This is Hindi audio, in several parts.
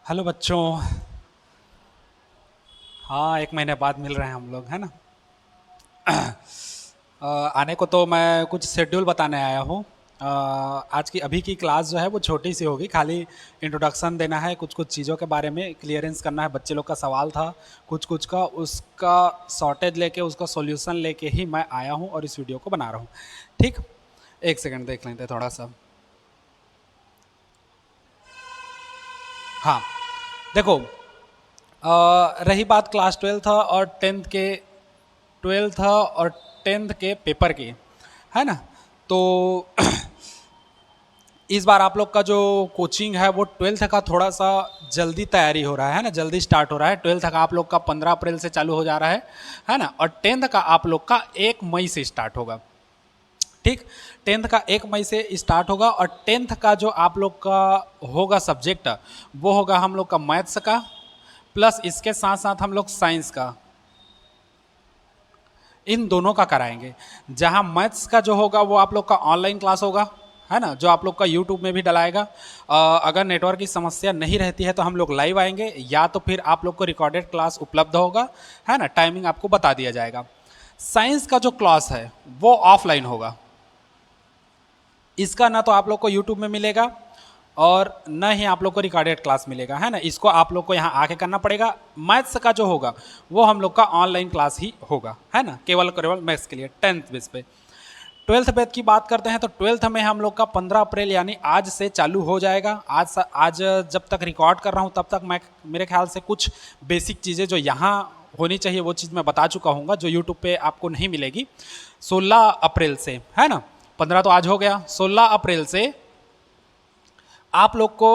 हेलो बच्चों। हाँ, एक महीने बाद मिल रहे हैं हम लोग, है ना। आने को तो मैं कुछ शेड्यूल बताने आया हूँ। आज की अभी की क्लास जो है वो छोटी सी होगी, खाली इंट्रोडक्शन देना है, कुछ कुछ चीज़ों के बारे में क्लियरेंस करना है। बच्चे लोग का सवाल था कुछ कुछ का, उसका शॉर्टेज लेके उसका सॉल्यूशन लेके ही मैं आया हूँ और इस वीडियो को बना रहा हूँ। ठीक, एक सेकंड देख लेते हैं थोड़ा सा। हाँ, देखो, रही बात क्लास ट्वेल्थ और टेंथ के, ट्वेल्थ और टेंथ के पेपर की, है ना। तो इस बार आप लोग का जो कोचिंग है वो ट्वेल्थ का थोड़ा सा जल्दी तैयारी हो रहा है ना, जल्दी स्टार्ट हो रहा है। ट्वेल्थ का आप लोग का 15 अप्रैल से चालू हो जा रहा है ना। और टेंथ का आप लोग का 1 मई से स्टार्ट होगा। ठीक, टेंथ का 1 मई से स्टार्ट होगा और टेंथ का जो आप लोग का होगा सब्जेक्ट, वो होगा हम लोग का मैथ्स का, प्लस इसके साथ साथ हम लोग साइंस का, इन दोनों का कराएंगे। जहां मैथ्स का जो होगा वो आप लोग का ऑनलाइन क्लास होगा, है ना, जो आप लोग का यूट्यूब में भी डलाएगा। अगर नेटवर्क की समस्या नहीं रहती है तो हम लोग लाइव आएंगे, या तो फिर आप लोग को रिकॉर्डेड क्लास उपलब्ध होगा, है ना, टाइमिंग आपको बता दिया जाएगा। साइंस का जो क्लास है वो ऑफलाइन होगा। इसका ना तो आप लोग को यूट्यूब में मिलेगा और न ही आप लोग को रिकॉर्डेड क्लास मिलेगा, है ना। इसको आप लोग को यहाँ आके करना पड़ेगा। मैथ्स का जो होगा वो हम लोग का ऑनलाइन क्लास ही होगा, है ना, केवल केवल मैथ्स के लिए 10th बेस पे। ट्वेल्थ बेस की बात करते हैं तो ट्वेल्थ में हम लोग का 15 अप्रैल यानी आज से चालू हो जाएगा। आज जब तक रिकॉर्ड कर रहा हूँ तब तक मैं, मेरे ख्याल से कुछ बेसिक चीज़ें जो यहाँ होनी चाहिए वो चीज़ मैं बता चुका हूँ, जो यूट्यूब पे आपको नहीं मिलेगी। 16 अप्रैल से, है ना, 15 तो आज हो गया, 16 अप्रैल से आप लोग को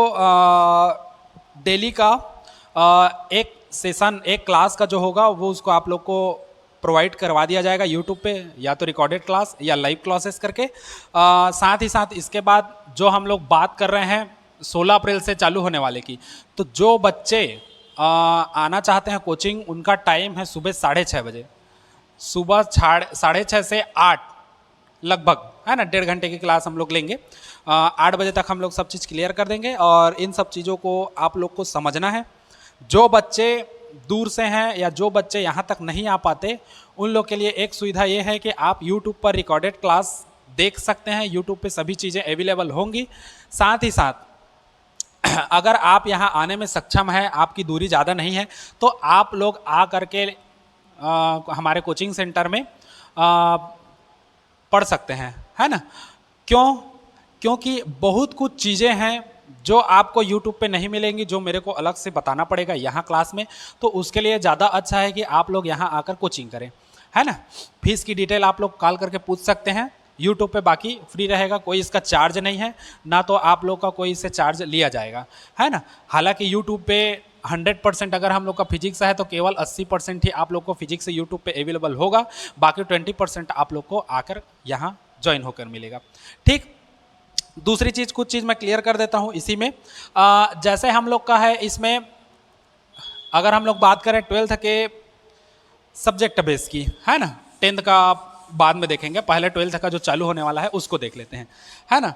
डेली का एक सेशन, एक क्लास का जो होगा वो उसको आप लोग को प्रोवाइड करवा दिया जाएगा यूट्यूब पे, या तो रिकॉर्डेड क्लास या लाइव क्लासेस करके। साथ ही साथ इसके बाद जो हम लोग बात कर रहे हैं 16 अप्रैल से चालू होने वाले की, तो जो बच्चे आना चाहते हैं कोचिंग, उनका टाइम है सुबह 6:30 बजे। सुबह 6:30 से 8 लगभग, है ना, 1.5 घंटे की क्लास हम लोग लेंगे। 8 बजे तक हम लोग सब चीज़ क्लियर कर देंगे और इन सब चीज़ों को आप लोग को समझना है। जो बच्चे दूर से हैं या जो बच्चे यहाँ तक नहीं आ पाते, उन लोग के लिए एक सुविधा ये है कि आप यूट्यूब पर रिकॉर्डेड क्लास देख सकते हैं। यूट्यूब पे सभी चीज़ें अवेलेबल होंगी। साथ ही साथ अगर आप यहाँ आने में सक्षम है, आपकी दूरी ज़्यादा नहीं है, तो आप लोग आ करके हमारे कोचिंग सेंटर में पढ़ सकते हैं, है ना। क्यों? क्योंकि बहुत कुछ चीज़ें हैं जो आपको यूट्यूब पे नहीं मिलेंगी, जो मेरे को अलग से बताना पड़ेगा यहाँ क्लास में। तो उसके लिए ज़्यादा अच्छा है कि आप लोग यहाँ आकर कोचिंग करें, है ना। फीस की डिटेल आप लोग कॉल करके पूछ सकते हैं यूट्यूब पे, बाकी फ्री रहेगा, कोई इसका चार्ज नहीं है, ना तो आप लोग का कोई इससे चार्ज लिया जाएगा, है ना। हालांकि यूट्यूब पे 100% अगर हम लोग का फिजिक्स है तो केवल 80% ही आप लोग को फिजिक्स यूट्यूब पे अवेलेबल होगा, बाकी 20% आप लोग को आकर यहाँ ज्वाइन होकर मिलेगा। ठीक, दूसरी चीज़, कुछ चीज़ मैं क्लियर कर देता हूँ इसी में। जैसे हम लोग का है इसमें, अगर हम लोग बात करें ट्वेल्थ के सब्जेक्ट बेस की, है ना, टेंथ का बाद में देखेंगे, पहले ट्वेल्थ का जो चालू होने वाला है उसको देख लेते हैं, है ना।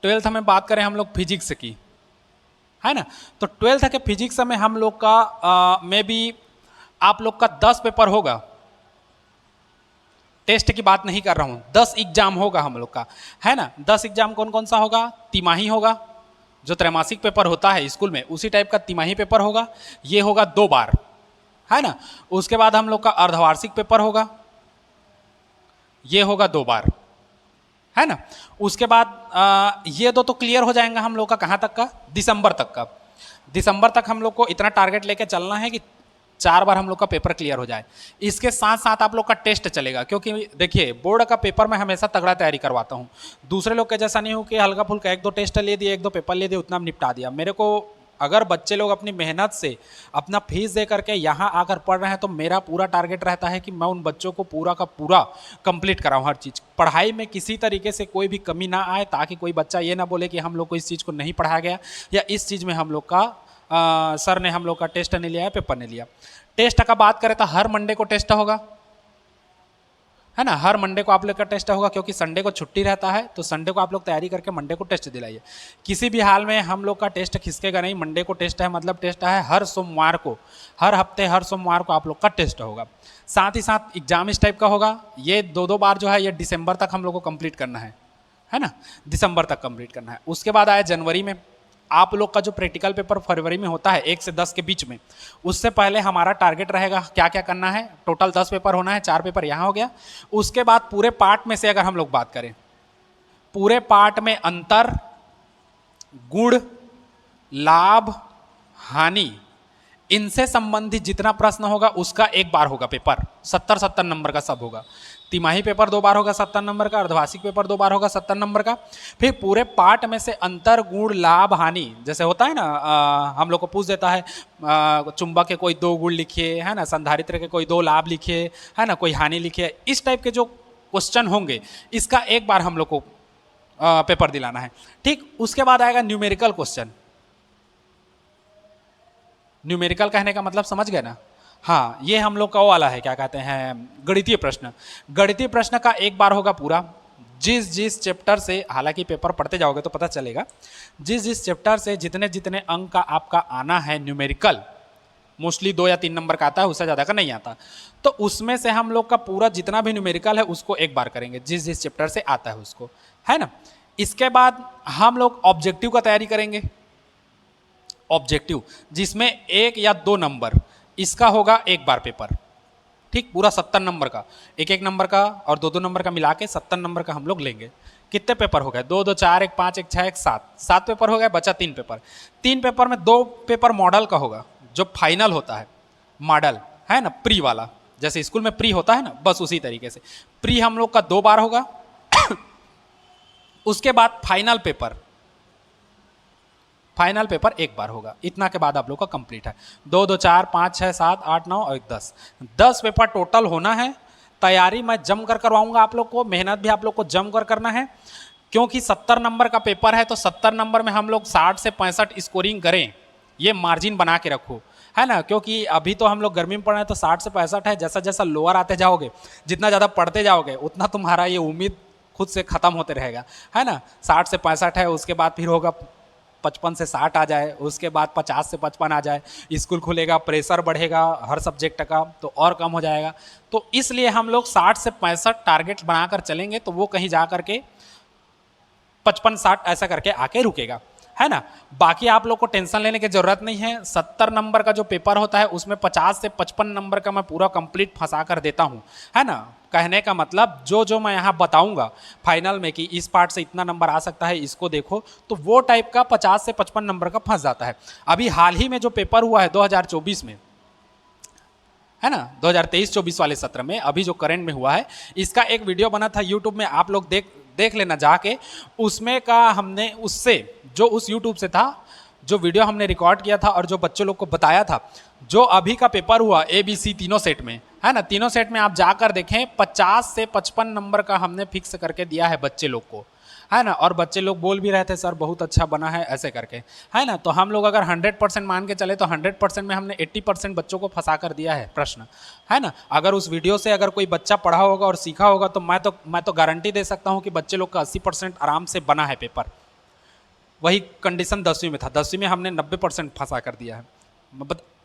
ट्वेल्थ में बात करें हम लोग फिजिक्स की, है ना, तो ट्वेल्थ के फिजिक्स में हम लोग का मे बी आप लोग का 10 पेपर होगा। टेस्ट की बात नहीं कर रहा हूं, 10 एग्जाम होगा हम लोग का, है ना। 10 एग्जाम कौन कौन सा होगा? तिमाही होगा, जो त्रैमासिक पेपर होता है स्कूल में, उसी टाइप का तिमाही पेपर होगा। ये होगा 2 बार, है ना। उसके बाद हम लोग का अर्धवार्षिक पेपर होगा, ये होगा 2 बार, है ना। उसके बाद ये दो तो क्लियर हो जाएंगे हम लोग का, कहाँ तक का? दिसंबर तक का। दिसंबर तक हम लोग को इतना टारगेट लेके चलना है कि 4 बार हम लोग का पेपर क्लियर हो जाए। इसके साथ साथ आप लोग का टेस्ट चलेगा, क्योंकि देखिए बोर्ड का पेपर मैं हमेशा तगड़ा तैयारी करवाता हूँ। दूसरे लोग के जैसा नहीं हो कि हल्का फुल्का 1-2 टेस्ट ले दिए, 1-2 पेपर ले दिए, उतना निपटा दिया। मेरे को, अगर बच्चे लोग अपनी मेहनत से अपना फीस दे करके यहाँ आकर पढ़ रहे हैं, तो मेरा पूरा टारगेट रहता है कि मैं उन बच्चों को पूरा का पूरा कंप्लीट कराऊँ। हर चीज़ पढ़ाई में किसी तरीके से कोई भी कमी ना आए, ताकि कोई बच्चा ये ना बोले कि हम लोग को इस चीज़ को नहीं पढ़ाया गया, या इस चीज़ में हम लोग का सर ने हम लोग का टेस्ट नहीं लिया है, पेपर नहीं लिया। टेस्ट का बात करें तो हर मंडे को टेस्ट होगा, है ना। हर मंडे को आप लोग का टेस्ट होगा, क्योंकि संडे को छुट्टी रहता है, तो संडे को आप लोग तैयारी करके मंडे को टेस्ट दिलाइए। किसी भी हाल में हम लोग का टेस्ट खिसकेगा नहीं, मंडे को टेस्ट है मतलब टेस्ट है हर सोमवार को, हर हफ्ते हर सोमवार को आप लोग का टेस्ट होगा। साथ ही साथ एग्जाम इस टाइप का होगा, ये दो बार जो है ये दिसंबर तक हम लोग को कंप्लीट करना है ना, दिसंबर तक कंप्लीट करना है। उसके बाद आया जनवरी में, आप लोग का जो प्रैक्टिकल पेपर फरवरी में होता है 1 से 10 के बीच में, उससे पहले हमारा टारगेट रहेगा क्या क्या करना है। टोटल 10 पेपर होना है, 4 पेपर यहाँ हो गया। उसके बाद पूरे पार्ट में से अगर हम लोग बात करें, पूरे पार्ट में अंतर, गुण, लाभ, हानि, इनसे संबंधित जितना प्रश्न होगा उसका एक बार होगा पेपर, 70-70 नंबर का सब होगा। तिमाही पेपर 2 बार होगा 70 नंबर का, अर्धवार्षिक पेपर 2 बार होगा 70 नंबर का। फिर पूरे पार्ट में से अंतर, गुण, लाभ, हानि, जैसे होता है ना हम लोग को पूछ देता है चुंबक के कोई 2 गुण लिखिए, है ना, संधारित्र के कोई 2 लाभ लिखिए, है ना, कोई हानि लिखिए। इस टाइप के जो क्वेश्चन होंगे इसका एक बार हम लोग को पेपर दिलाना है। ठीक, उसके बाद आएगा न्यूमेरिकल क्वेश्चन। न्यूमेरिकल कहने का मतलब समझ गए ना। हाँ, ये हम लोग का वो वाला है, क्या कहते हैं, गणितीय प्रश्न। गणितीय प्रश्न का एक बार होगा पूरा। जिस जिस चैप्टर से, हालांकि पेपर पढ़ते जाओगे तो पता चलेगा, जिस जिस चैप्टर से जितने जितने अंक का आपका आना है न्यूमेरिकल, मोस्टली 2 या 3 नंबर का आता है, उससे ज़्यादा का नहीं आता, तो उसमें से हम लोग का पूरा जितना भी न्यूमेरिकल है उसको एक बार करेंगे, जिस जिस चैप्टर से आता है उसको, है ना। इसके बाद हम लोग ऑब्जेक्टिव का तैयारी करेंगे। ऑब्जेक्टिव जिसमें 1 या 2 नंबर, इसका होगा एक बार पेपर। ठीक, पूरा 70 नंबर का, 1-1 नंबर का और 2-2 नंबर का मिला के 70 नंबर का हम लोग लेंगे। कितने पेपर हो गए? 2, 2, 4, 1, 5, 1, 6, 1, 7, 7 पेपर हो गए, बचा 3 पेपर। 3 पेपर में 2 पेपर मॉडल का होगा, जो फाइनल होता है मॉडल, है ना, प्री वाला, जैसे स्कूल में प्री होता है ना, बस उसी तरीके से प्री हम लोग का 2 बार होगा। उसके बाद फाइनल पेपर, फाइनल पेपर एक बार होगा। इतना के बाद आप लोग का कंप्लीट है। 2, 2, 4, 5, 6, 7, 8, 9 और 10, 10 पेपर टोटल होना है। तैयारी मैं जम कर करवाऊंगा आप लोग को, मेहनत भी आप लोग को जम कर करना है, क्योंकि 70 नंबर का पेपर है, तो 70 नंबर में हम लोग 60 से 65 स्कोरिंग करें, ये मार्जिन बना के रखो, है ना। क्योंकि अभी तो हम लोग गर्मी में पढ़ रहे हैं तो 60 से 65 है, जैसा जैसा लोअर आते जाओगे, जितना ज़्यादा पढ़ते जाओगे उतना तुम्हारा ये उम्मीद खुद से ख़त्म होते रहेगा, है ना। 60 से 65 है, उसके बाद फिर होगा 55 से 60 आ जाए, उसके बाद 50 से 55 आ जाए, स्कूल खुलेगा, प्रेशर बढ़ेगा हर सब्जेक्ट का, तो और कम हो जाएगा। तो इसलिए हम लोग 60 से 65 टारगेट बनाकर चलेंगे, तो वो कहीं जा करके 55-60 ऐसा करके आके रुकेगा, है ना। बाकी आप लोग को टेंशन लेने की जरूरत नहीं है। 70 नंबर का जो पेपर होता है उसमें 50 से 55 नंबर का मैं पूरा कंप्लीट फंसा कर देता हूँ, है ना। कहने का मतलब जो मैं यहाँ बताऊँगा फाइनल में कि इस पार्ट से इतना नंबर आ सकता है, इसको देखो, तो वो टाइप का 50 से 55 नंबर का फंस जाता है। अभी हाल ही में जो पेपर हुआ है 2024 में, है ना, 2023-24 वाले सत्र में, अभी जो करंट में हुआ है, इसका एक वीडियो बना था यूट्यूब में, आप लोग देख लेना जाके। उसमें का हमने उससे जो उस यूट्यूब से था, जो वीडियो हमने रिकॉर्ड किया था और जो बच्चों लोग को बताया था, जो अभी का पेपर हुआ ABC तीनों सेट में, है ना, तीनों सेट में आप जाकर देखें, 50 से 55 नंबर का हमने फिक्स करके दिया है बच्चे लोग को, है ना। और बच्चे लोग बोल भी रहे थे सर बहुत अच्छा बना है ऐसे करके, है ना। तो हम लोग अगर 100% मान के चले तो 100% में हमने 80% बच्चों को फंसा कर दिया है प्रश्न, है ना। अगर उस वीडियो से अगर कोई बच्चा पढ़ा होगा और सीखा होगा तो मैं तो गारंटी दे सकता हूँ कि बच्चे लोग का 80% आराम से बना है पेपर। वही कंडीशन 10वीं में था, 10वीं में हमने 90% फंसा कर दिया है।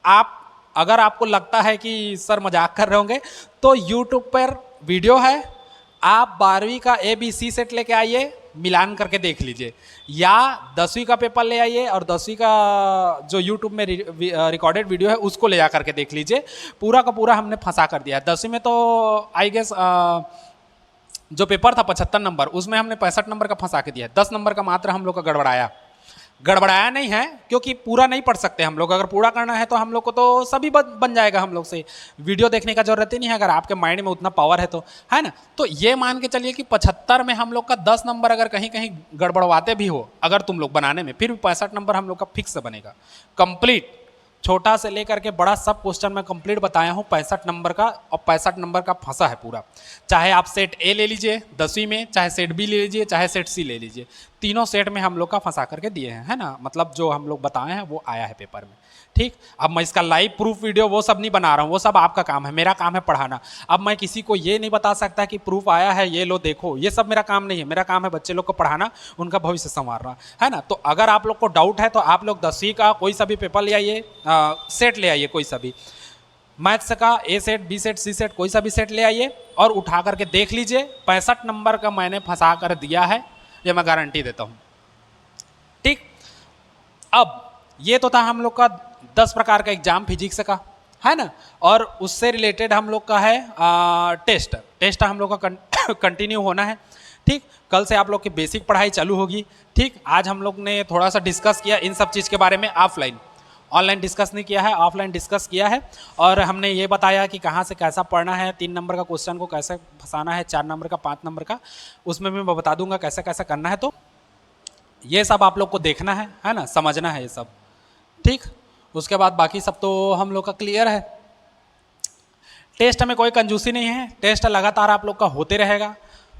आप अगर आपको लगता है कि सर मजाक कर रहे होंगे, तो यूट्यूब पर वीडियो है, आप 12वीं का ABC सेट लेके आइए, मिलान करके देख लीजिए, या 10वीं का पेपर ले आइए और 10वीं का जो यूट्यूब में रिकॉर्डेड वीडियो है उसको ले जा करके देख लीजिए। पूरा का पूरा हमने फंसा कर दिया है। 10वीं में तो आई गेस जो पेपर था 75 नंबर, उसमें हमने 65 नंबर का फंसा के दिया है। 10 नंबर का मात्र हम लोग का गड़बड़ाया नहीं है, क्योंकि पूरा नहीं पढ़ सकते हम लोग। अगर पूरा करना है तो हम लोग को तो सभी बन जाएगा हम लोग से, वीडियो देखने का जरूरत ही नहीं है, अगर आपके माइंड में उतना पावर है तो, है ना। तो ये मान के चलिए कि 75 में हम लोग का 10 नंबर अगर कहीं कहीं गड़बड़वाते भी हो अगर तुम लोग बनाने में, फिर भी 65 नंबर हम लोग का फिक्स बनेगा कंप्लीट। छोटा से लेकर के बड़ा सब क्वेश्चन मैं कंप्लीट बताया हूँ 65 नंबर का, और 65 नंबर का फंसा है पूरा। चाहे आप सेट ए ले लीजिए 10वीं में, चाहे सेट बी ले लीजिए, चाहे सेट सी ले लीजिए, तीनों सेट में हम लोग का फंसा करके दिए हैं, है ना, मतलब जो हम लोग बताए हैं वो आया है पेपर में। ठीक, अब मैं इसका लाइव प्रूफ वीडियो वो सब नहीं बना रहा हूँ, वो सब आपका काम है, मेरा काम है पढ़ाना। अब मैं किसी को ये नहीं बता सकता कि प्रूफ आया है ये लो देखो, ये सब मेरा काम नहीं है। मेरा काम है बच्चे लोग को पढ़ाना, उनका भविष्य संवारना, है ना। तो अगर आप लोग को डाउट है तो आप लोग 10वीं का कोई सा भी पेपर ले आइए, सेट ले आइए, कोई सा भी मैथ्स का ए सेट, बी सेट, सी सेट, कोई सा भी सेट ले आइए और उठा करके देख लीजिए। 65 नंबर का मैंने फंसा कर दिया है, ये मैं गारंटी देता हूँ। ठीक, अब ये तो था हम लोग का 10 प्रकार का एग्जाम फिजिक्स का, है ना। और उससे रिलेटेड हम लोग का है टेस्ट हम लोग का कंटिन्यू होना है। ठीक, कल से आप लोग की बेसिक पढ़ाई चालू होगी। ठीक, आज हम लोग ने थोड़ा सा डिस्कस किया इन सब चीज़ के बारे में ऑफलाइन, ऑनलाइन डिस्कस नहीं किया है, ऑफलाइन डिस्कस किया है। और हमने ये बताया कि कहाँ से कैसा पढ़ना है, 3 नंबर का क्वेश्चन को कैसे फंसाना है, 4 नंबर का, 5 नंबर का, उसमें भी मैं बता दूंगा कैसे कैसे करना है। तो ये सब आप लोग को देखना है ना, समझना है ये सब। ठीक, उसके बाद बाकी सब तो हम लोग का क्लियर है। टेस्ट में कोई कंजूसी नहीं है, टेस्ट लगातार आप लोग का होते रहेगा,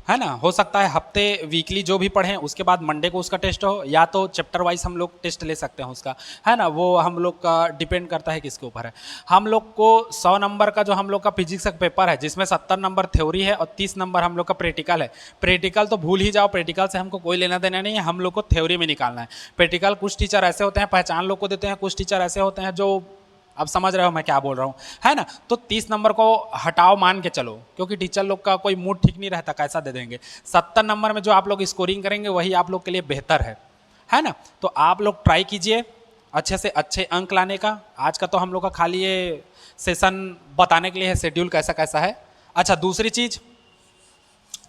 है ना। हो सकता है हफ्ते वीकली जो भी पढ़ें उसके बाद मंडे को उसका टेस्ट हो, या तो चैप्टर वाइज हम लोग टेस्ट ले सकते हैं उसका, है ना। वो हम लोग का डिपेंड करता है किसके ऊपर है। हम लोग को 100 नंबर का जो हम लोग का फिजिक्स का पेपर है, जिसमें 70 नंबर थ्योरी है और 30 नंबर हम लोग का प्रैक्टिकल है। प्रैक्टिकल तो भूल ही जाओ, प्रैक्टिकल से हमको कोई लेना देना नहीं है, हम लोग को थ्योरी में निकालना है। प्रैक्टिकल कुछ टीचर ऐसे होते हैं पहचान लोग को देते हैं, कुछ टीचर ऐसे होते हैं जो, अब समझ रहे हो मैं क्या बोल रहा हूँ, है ना। तो 30 नंबर को हटाओ मान के चलो, क्योंकि टीचर लोग का कोई मूड ठीक नहीं रहता, कैसा दे देंगे। 70 नंबर में जो आप लोग स्कोरिंग करेंगे वही आप लोग के लिए बेहतर है ना। तो आप लोग ट्राई कीजिए अच्छे से अच्छे अंक लाने का। आज का तो हम लोग का खाली ये सेशन बताने के लिए है, शेड्यूल कैसा कैसा है। अच्छा, दूसरी चीज़,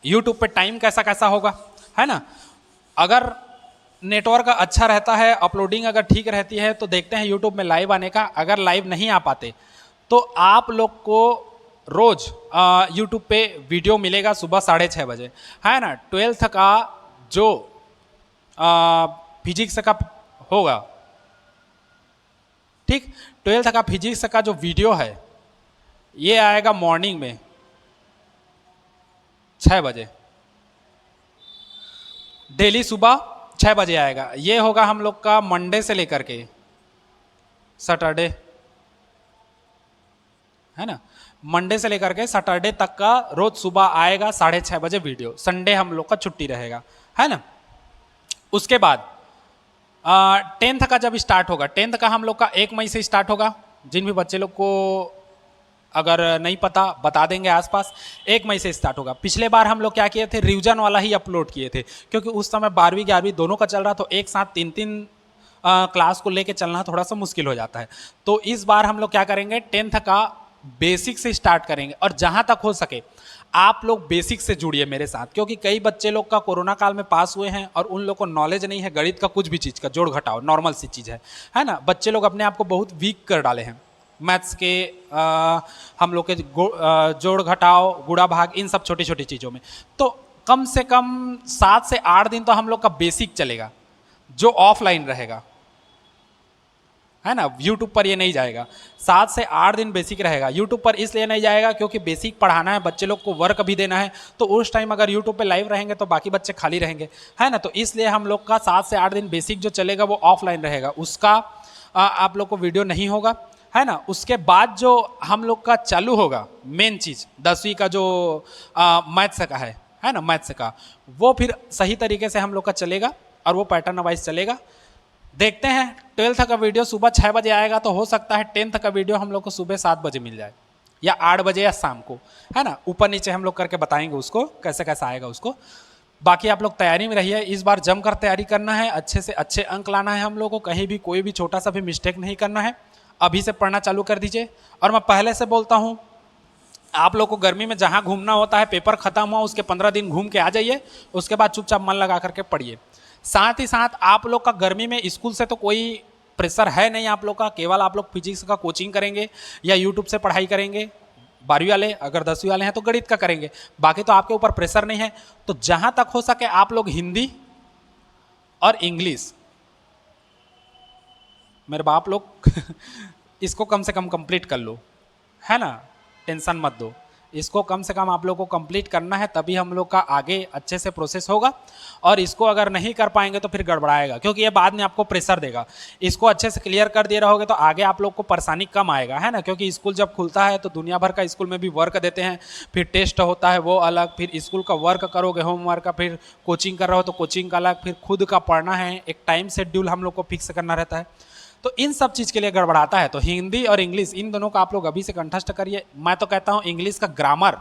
यूट्यूब पे टाइम कैसा कैसा होगा, है ना। अगर नेटवर्क अच्छा रहता है, अपलोडिंग अगर ठीक रहती है तो देखते हैं यूट्यूब में लाइव आने का। अगर लाइव नहीं आ पाते तो आप लोग को रोज यूट्यूब पे वीडियो मिलेगा सुबह 6:30 बजे, है ना। 12th का जो फिजिक्स का होगा, ठीक, 12th का फिजिक्स का जो वीडियो है ये आएगा मॉर्निंग में 6 बजे, डेली सुबह 6 बजे आएगा। ये होगा हम लोग का मंडे से लेकर के सैटरडे, है ना। मंडे से लेकर के सैटरडे तक का रोज सुबह आएगा 6:30 बजे वीडियो। संडे हम लोग का छुट्टी रहेगा, है ना। उसके बाद 10th का जब स्टार्ट होगा, 10th का हम लोग का 1 मई से स्टार्ट होगा। जिन भी बच्चे लोग को अगर नहीं पता बता देंगे आसपास, 1 मई से स्टार्ट होगा। पिछले बार हम लोग क्या किए थे, रिवीजन वाला ही अपलोड किए थे, क्योंकि उस समय 12वीं 11वीं दोनों का चल रहा, तो एक साथ 3-3 क्लास को लेके चलना थोड़ा सा मुश्किल हो जाता है। तो इस बार हम लोग क्या करेंगे, 10th का बेसिक से स्टार्ट करेंगे। और जहाँ तक हो सके आप लोग बेसिक से जुड़िए मेरे साथ, क्योंकि कई बच्चे लोग का कोरोना काल में पास हुए हैं और उन लोग को नॉलेज नहीं है गणित का, कुछ भी चीज़ का जोड़ घटाओ नॉर्मल सी चीज़ है ना। बच्चे लोग अपने आप को बहुत वीक कर डाले हैं मैथ्स के, हम लोग के जोड़ घटाओ गुणा भाग, इन सब छोटी छोटी चीज़ों में। तो कम से कम 7 से 8 दिन तो हम लोग का बेसिक चलेगा, जो ऑफलाइन रहेगा, है ना। यूट्यूब पर ये नहीं जाएगा। 7 से 8 दिन बेसिक रहेगा। यूट्यूब पर इसलिए नहीं जाएगा क्योंकि बेसिक पढ़ाना है, बच्चे लोग को वर्क भी देना है। तो उस टाइम अगर यूट्यूब पे लाइव रहेंगे तो बाकी बच्चे खाली रहेंगे, है ना। तो इसलिए हम लोग का 7 से 8 दिन बेसिक जो चलेगा वो ऑफलाइन रहेगा, उसका आप लोग को वीडियो नहीं होगा, है ना। उसके बाद जो हम लोग का चालू होगा मेन चीज़ 10वीं का जो मैथ्स का है ना, मैथ्स का, वो फिर सही तरीके से हम लोग का चलेगा और वो पैटर्न वाइज चलेगा। देखते हैं 12th का वीडियो सुबह 6 बजे आएगा, तो हो सकता है 10th का वीडियो हम लोग को सुबह 7 बजे मिल जाए, या 8 बजे या शाम को, है ना। ऊपर नीचे हम लोग करके बताएंगे उसको कैसे कैसे आएगा उसको। बाकी आप लोग तैयारी में रहिए, इस बार जमकर तैयारी करना है, अच्छे से अच्छे अंक लाना है हम लोग को, कहीं भी कोई भी छोटा सा भी मिस्टेक नहीं करना है। अभी से पढ़ना चालू कर दीजिए। और मैं पहले से बोलता हूँ, आप लोग को गर्मी में जहाँ घूमना होता है, पेपर खत्म हुआ उसके 15 दिन घूम के आ जाइए, उसके बाद चुपचाप मन लगा करके पढ़िए। साथ ही साथ आप लोग का गर्मी में स्कूल से तो कोई प्रेशर है नहीं आप लोग का, केवल आप लोग फिजिक्स का कोचिंग करेंगे या यूट्यूब से पढ़ाई करेंगे। 12वीं वाले, अगर 10वीं वाले हैं तो गणित का करेंगे, बाकी तो आपके ऊपर प्रेशर नहीं है। तो जहाँ तक हो सके आप लोग हिंदी और इंग्लिश, मेरे बाप लोग इसको कम से कम कंप्लीट कर लो, है ना, टेंशन मत दो। इसको कम से कम आप लोग को कंप्लीट करना है, तभी हम लोग का आगे अच्छे से प्रोसेस होगा। और इसको अगर नहीं कर पाएंगे तो फिर गड़बड़ाएगा, क्योंकि ये बाद में आपको प्रेशर देगा। इसको अच्छे से क्लियर कर दिए रहोगे तो आगे आप लोग को परेशानी कम आएगा, है ना। क्योंकि स्कूल जब खुलता है तो दुनिया भर का स्कूल में भी वर्क देते हैं, फिर टेस्ट होता है वो अलग, फिर स्कूल का वर्क करोगे होमवर्क का, फिर कोचिंग कर रहे हो तो कोचिंग का अलग, फिर खुद का पढ़ना है, एक टाइम शेड्यूल हम लोग को फिक्स करना रहता है। तो इन सब चीज़ के लिए गड़बड़ाता है। तो हिंदी और इंग्लिश इन दोनों का आप लोग अभी से कंठस्थ करिए। मैं तो कहता हूँ इंग्लिश का ग्रामर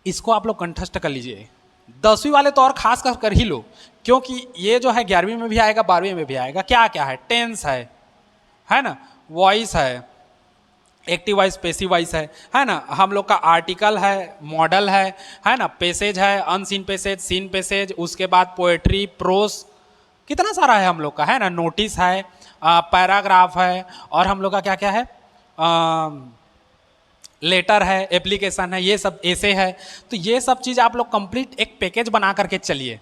इसको आप लोग कंठस्थ कर लीजिए। 10वीं वाले तो और खास कर ही लो, क्योंकि ये जो है 11वीं में भी आएगा, 12वीं में भी आएगा। क्या क्या है, टेंस है ना, वॉइस है, एक्टिव वॉइस, पैसिव वॉइस है ना, हम लोग का आर्टिकल है, मॉडल है ना, पैसेज है, अनसीन पैसेज, सीन पैसेज, उसके बाद पोएट्री, प्रोस, कितना सारा है हम लोग का, है ना, नोटिस है, पैराग्राफ है, और हम लोग का क्या क्या है, लेटर है, एप्लीकेशन है, ये सब ऐसे है। तो ये सब चीज़ आप लोग कंप्लीट एक पैकेज बना करके चलिए,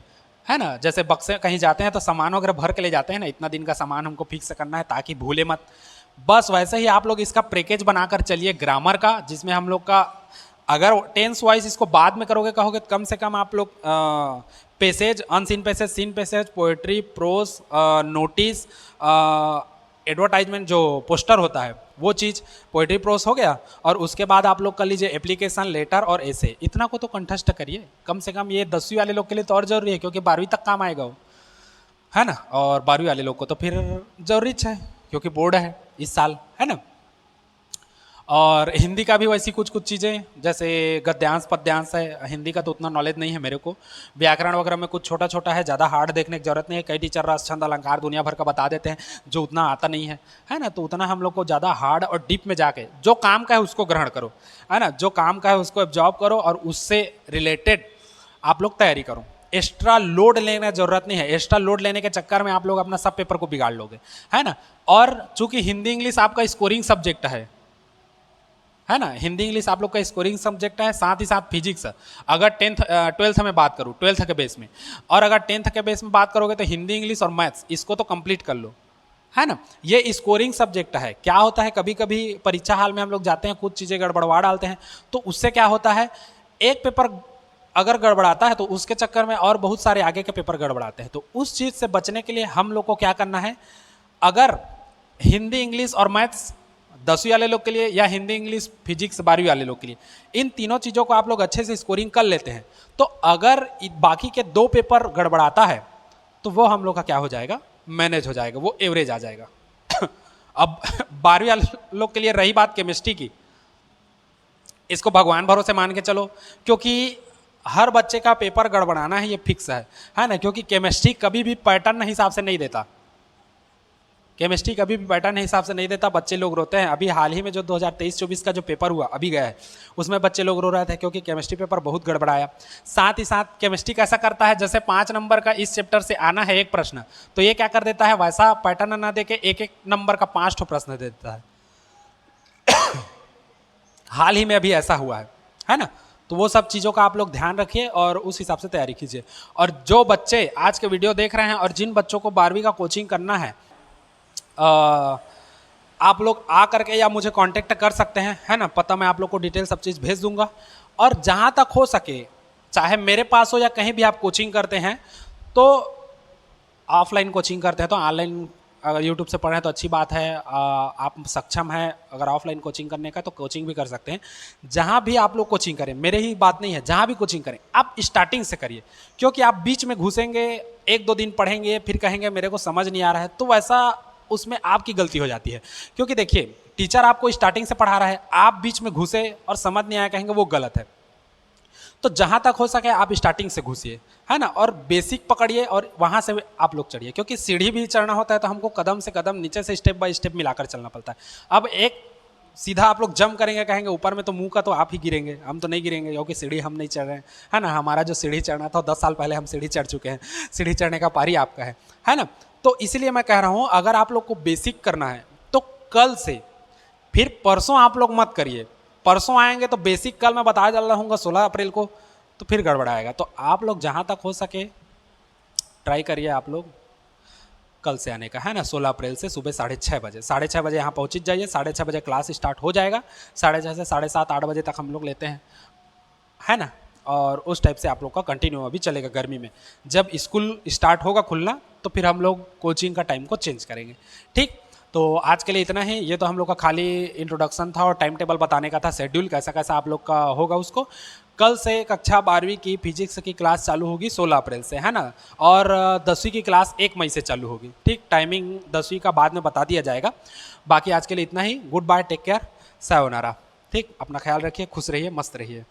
है ना। जैसे बक्से कहीं जाते हैं तो सामान वगैरह भर के ले जाते हैं ना, इतना दिन का सामान हमको फिक्स करना है ताकि भूले मत, बस वैसे ही आप लोग इसका पैकेज बनाकर चलिए ग्रामर का, जिसमें हम लोग का अगर टेंस वाइज इसको बाद में करोगे कहोगे तो कम से कम आप लोग passage, unseen passage, seen passage, poetry, prose, notice, advertisement जो पोस्टर होता है वो चीज़, पोएट्री प्रोस हो गया, और उसके बाद आप लोग कर लीजिए एप्लीकेशन, लेटर और ऐसे, इतना को तो कंठस्थ करिए कम से कम। ये 10वीं वाले लोग के लिए तो और जरूरी है, क्योंकि 12वीं तक काम आएगा वो, है ना। और 12वीं वाले लोग को तो फिर जरूरी है, क्योंकि बोर्ड है इस साल, है ना। और हिंदी का भी वैसी कुछ कुछ चीज़ें, जैसे गद्यांश पद्यांश है, हिंदी का तो उतना नॉलेज नहीं है मेरे को, व्याकरण वगैरह में कुछ छोटा छोटा है, ज़्यादा हार्ड देखने की जरूरत नहीं है। कई टीचर रस छंद अलंकार दुनिया भर का बता देते हैं जो उतना आता नहीं है ना। तो उतना हम लोग को ज़्यादा हार्ड और डीप में जाके जो काम का है उसको ग्रहण करो, है ना, जो काम का है उसको एब्जॉर्ब करो, और उससे रिलेटेड आप लोग तैयारी करो। एक्स्ट्रा लोड लेने की जरूरत नहीं है, एक्स्ट्रा लोड लेने के चक्कर में आप लोग अपना सब पेपर को बिगाड़ लोगे, है ना। और चूंकि हिंदी इंग्लिश आपका स्कोरिंग सब्जेक्ट है ना, हिंदी इंग्लिश आप लोग का स्कोरिंग सब्जेक्ट है, साथ ही साथ फिजिक्स। अगर 12th में बात करूँ, 12th के बेस में, और अगर 10th के बेस में बात करोगे तो हिंदी इंग्लिश और मैथ्स इसको तो कंप्लीट कर लो, है ना। ये स्कोरिंग सब्जेक्ट है। क्या होता है, कभी कभी परीक्षा हाल में हम लोग जाते हैं, कुछ चीज़ें गड़बड़वा डालते हैं, तो उससे क्या होता है, एक पेपर अगर गड़बड़ाता है तो उसके चक्कर में और बहुत सारे आगे के पेपर गड़बड़ाते हैं। तो उस चीज़ से बचने के लिए हम लोग को क्या करना है, अगर हिंदी इंग्लिश और मैथ्स 10वीं वाले लोग के लिए, या हिंदी इंग्लिश फिजिक्स 12वीं वाले लोग के लिए, इन तीनों चीज़ों को आप लोग अच्छे से स्कोरिंग कर लेते हैं, तो अगर बाकी के 2 पेपर गड़बड़ाता है तो वो हम लोग का क्या हो जाएगा, मैनेज हो जाएगा, वो एवरेज आ जाएगा। अब 12वीं वाले लोग के लिए रही बात केमिस्ट्री की, इसको भगवान भरोसे मान के चलो, क्योंकि हर बच्चे का पेपर गड़बड़ाना है, ये फिक्स है ना। क्योंकि केमिस्ट्री कभी भी पैटर्न हिसाब से नहीं देता, केमिस्ट्री कभी भी पैटर्न हिसाब से नहीं देता, बच्चे लोग रोते हैं। अभी हाल ही में जो 2023-24 का जो पेपर हुआ अभी गया है, उसमें बच्चे लोग रो रहे थे क्योंकि केमिस्ट्री पेपर बहुत गड़बड़ाया। साथ ही साथ केमिस्ट्री कैसा करता है, जैसे 5 नंबर का इस चैप्टर से आना है एक प्रश्न, तो ये क्या कर देता है, वैसा पैटर्न ना दे के एक एक नंबर का 5 प्रश्न दे देता है। हाल ही में अभी ऐसा हुआ है ना। तो वो सब चीज़ों का आप लोग ध्यान रखिए और उस हिसाब से तैयारी कीजिए। और जो बच्चे आज के वीडियो देख रहे हैं और जिन बच्चों को 12वीं का कोचिंग करना है, आप लोग आ करके या मुझे कांटेक्ट कर सकते हैं, है ना। पता मैं आप लोग को डिटेल सब चीज़ भेज दूंगा। और जहाँ तक हो सके, चाहे मेरे पास हो या कहीं भी आप कोचिंग करते हैं, तो ऑफलाइन कोचिंग करते हैं तो ऑनलाइन अगर यूट्यूब से पढ़ें तो अच्छी बात है। आप सक्षम हैं अगर ऑफलाइन कोचिंग करने का तो कोचिंग भी कर सकते हैं। जहाँ भी आप लोग कोचिंग करें, मेरे ही बात नहीं है, जहाँ भी कोचिंग करें आप स्टार्टिंग से करिए। क्योंकि आप बीच में घुसेंगे, 1-2 दिन पढ़ेंगे, फिर कहेंगे मेरे को समझ नहीं आ रहा है, तो वैसा उसमें आपकी गलती हो जाती है। क्योंकि देखिए, टीचर आपको स्टार्टिंग से पढ़ा रहा है, आप बीच में घुसे और समझ नहीं आया, कहेंगे वो गलत है। तो जहाँ तक हो सके आप स्टार्टिंग से घुसिए, है ना, और बेसिक पकड़िए और वहाँ से आप लोग चढ़िए। क्योंकि सीढ़ी भी चढ़ना होता है तो हमको कदम से कदम नीचे से स्टेप बाय स्टेप मिलाकर चलना पड़ता है। अब एक सीधा आप लोग जंप करेंगे, कहेंगे ऊपर में, तो मुंह का तो आप ही गिरेंगे, हम तो नहीं गिरेंगे, क्योंकि सीढ़ी हम नहीं चढ़ रहे हैं, है ना। हमारा जो सीढ़ी चढ़ना था 10 साल पहले हम सीढ़ी चढ़ चुके हैं, सीढ़ी चढ़ने का पारी आपका है ना। तो इसलिए मैं कह रहा हूँ, अगर आप लोग को बेसिक करना है तो कल से, फिर परसों आप लोग मत करिए। परसों आएंगे तो बेसिक कल मैं बता चल रहा हूँ 16 अप्रैल को, तो फिर गड़बड़ाएगा। तो आप लोग जहाँ तक हो सके ट्राई करिए, आप लोग कल से आने का, है ना, 16 अप्रैल से सुबह 6:30 बजे, 6:30 बजे यहाँ पहुँच जाइए। 6:30 बजे क्लास स्टार्ट हो जाएगा। 6:30 से 7:30-8 बजे तक हम लोग लेते हैं, है ना। और उस टाइप से आप लोग का कंटिन्यू अभी चलेगा गर्मी में। जब स्कूल स्टार्ट होगा खुलना तो फिर हम लोग कोचिंग का टाइम को चेंज करेंगे। ठीक, तो आज के लिए इतना ही। ये तो हम लोग का खाली इंट्रोडक्शन था और टाइम टेबल बताने का था, शेड्यूल कैसा कैसा आप लोग का होगा उसको। कल से कक्षा 12वीं की फिजिक्स की क्लास चालू होगी 16 अप्रैल से, है ना। और 10वीं की क्लास 1 मई से चालू होगी। ठीक, टाइमिंग 10वीं का बाद में बता दिया जाएगा। बाकी आज के लिए इतना ही। Good bye, take care, sayonara. ठीक, अपना ख्याल रखिए, खुश रहिए, मस्त रहिए।